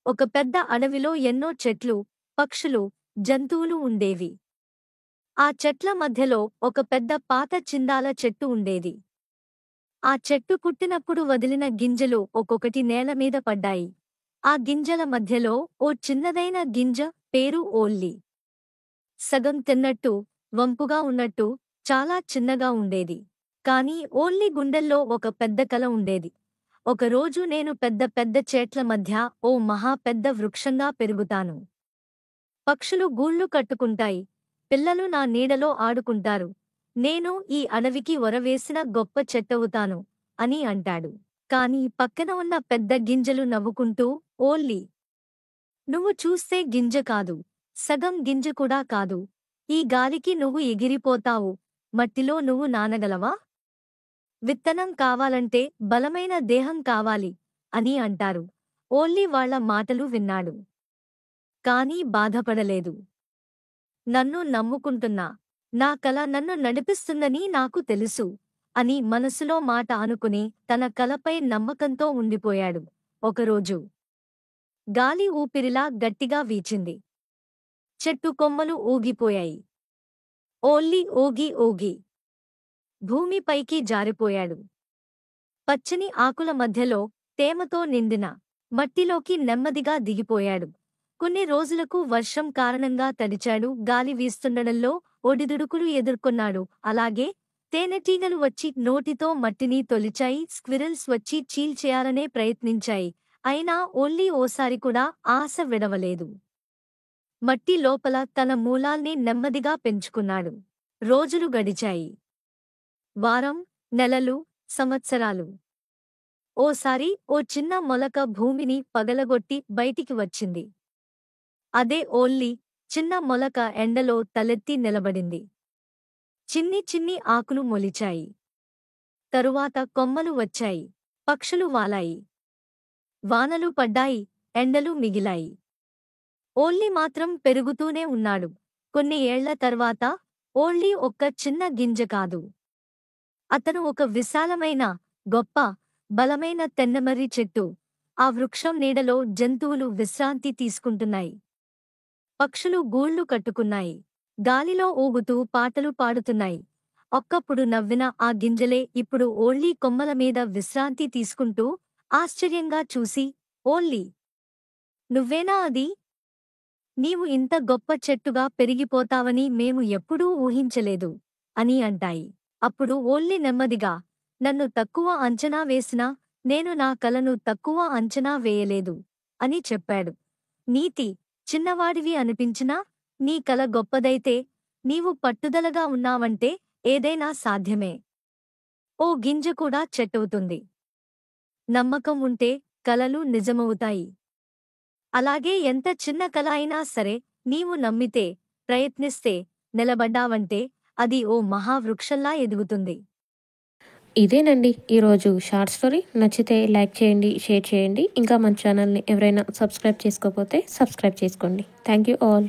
ఒక పెద్ద అడవిలో ఎన్నో చెట్లు, పక్షులు, జంతువులు ఉండేవి. ఆ చెట్ల మధ్యలో ఒక పెద్ద పాత చిందాల చెట్టు ఉండేది. ఆ చెట్టు పుట్టినప్పుడు వదిలిన గింజలు ఒక్కొక్కటి నేల మీద పడ్డాయి. ఆ గింజల మధ్యలో ఓ చిన్నదైన గింజ, పేరు ఓల్లి. సగం తిన్నట్టు, వంపుగా ఉన్నట్టు, చాలా చిన్నగా ఉండేది. కాని ఓల్లి గుండెల్లో ఒక పెద్ద కల ఉండేది. ఒకరోజు నేను పెద్ద పెద్ద చెట్ల మధ్య ఓ మహా పెద్ద వృక్షంగా పెరుగుతాను. పక్షులు గూళ్ళు కట్టుకుంటాయి. పిల్లలు నా నీడలో ఆడుకుంటారు. నేను ఈ అడవికి ఒరవేసిన గొప్ప చెట్టవుతాను అని అంటాడు. కాని పక్కన ఉన్న పెద్ద గింజలు నవ్వుకుంటూ, ఓల్లి, నువ్వు చూస్తే గింజ కాదు, సగం గింజ కూడా కాదు. ఈ గాలికి నువ్వు ఎగిరిపోతావు. మట్టిలో నువ్వు నానగలవా? విత్తనం కావాలంటే బలమైన దేహం కావాలి అని అంటారు. ఓల్లి వాళ్ళ మాటలు విన్నాడు. కానీ బాధపడలేదు. నన్ను నమ్ముకుంటున్నా. నా కల నన్ను నడిపిస్తుందని నాకు తెలుసు అని మనసులో మాట అనుకుని తన కలపై నమ్మకంతో ఉండిపోయాడు. ఒకరోజు గాలి ఊపిరిలా గట్టిగా వీచింది. చెట్టు కొమ్మలు ఊగిపోయాయి. ఓల్లి ఊగి ఊగి భూమిపైకి జారిపోయాడు. పచ్చని ఆకుల మధ్యలో తేమతో నిండిన మట్టిలోకి నెమ్మదిగా దిగిపోయాడు. కొన్ని రోజులకు వర్షం కారణంగా తడిచాడు. గాలి వీస్తుండడంలో ఒడిదుడుకులు ఎదుర్కొన్నాడు. అలాగే తేనెటీగలు వచ్చి నోటితో మట్టిని తొలిచాయి. స్క్విరల్స్ వచ్చి చీల్చేయాలనే ప్రయత్నించాయి. అయినా ఓల్లి ఓసారి కూడా ఆశ విడవలేదు. మట్టి లోపల తన మూలాల్ని నెమ్మదిగా పెంచుకున్నాడు. రోజులు గడిచాయి. వారం, నెలలు, సంవత్సరాలు. ఓసారి ఓ చిన్న మొలక భూమిని పగలగొట్టి బయటికి వచ్చింది. అదే ఓల్లి. చిన్న మొలక ఎండలో తలెత్తి నిలబడింది. చిన్ని చిన్ని ఆకులు మొలిచాయి. తరువాత కొమ్మలు వచ్చాయి. పక్షులు వాలాయి. వానలు పడ్డాయి. ఎండలు మిగిలాయి. ఓల్లి మాత్రం పెరుగుతూనే ఉన్నాడు. కొన్ని ఏళ్ల తర్వాత ఓల్లి ఒక్క చిన్న గింజ కాదు. అతను ఒక విశాలమైన, గొప్ప, బలమైన తెన్నమర్రి చెట్టు. ఆ వృక్షం నీడలో జంతువులు విశ్రాంతి తీసుకుంటున్నాయి. పక్షులు గూళ్ళు కట్టుకున్నాయి. గాలిలో ఊగుతూ పాటలు పాడుతున్నాయి. ఒక్కప్పుడు నవ్విన ఆ గింజలే ఇప్పుడు ఓల్లి కొమ్మల మీద విశ్రాంతి తీసుకుంటూ ఆశ్చర్యంగా చూసి, ఓల్లి, నువ్వేనా అది? నీవు ఇంత గొప్ప చెట్టుగా పెరిగిపోతావని మేము ఎప్పుడూ ఊహించలేదు అని అంటాయి. అప్పుడు ఓల్లి నెమ్మదిగా, నన్ను తక్కువ అంచనా వేసినా నేను నా కలను తక్కువ అంచనా వేయలేదు అని చెప్పాడు. నీతి, చిన్నవాడివి అనిపించినా నీ కల గొప్పదైతే నీవు పట్టుదలగా ఉన్నావంటే ఏదైనా సాధ్యమే. ఓ గింజ కూడా చెట్టవుతుంది. నమ్మకం ఉంటే కలలు నిజమవుతాయి. అలాగే ఎంత చిన్న కల అయినా సరే నీవు నమ్మితే, ప్రయత్నిస్తే, నిలబడ్డావంటే అది ఓ మహావృక్షంలా ఎదుగుతుంది. ఇదేనండి ఈరోజు షార్ట్ స్టోరీ. నచ్చితే లైక్ చేయండి, షేర్ చేయండి. ఇంకా మన ఛానల్ని ఎవరైనా సబ్స్క్రైబ్ చేసుకోకపోతే సబ్స్క్రైబ్ చేసుకోండి. Thank you all.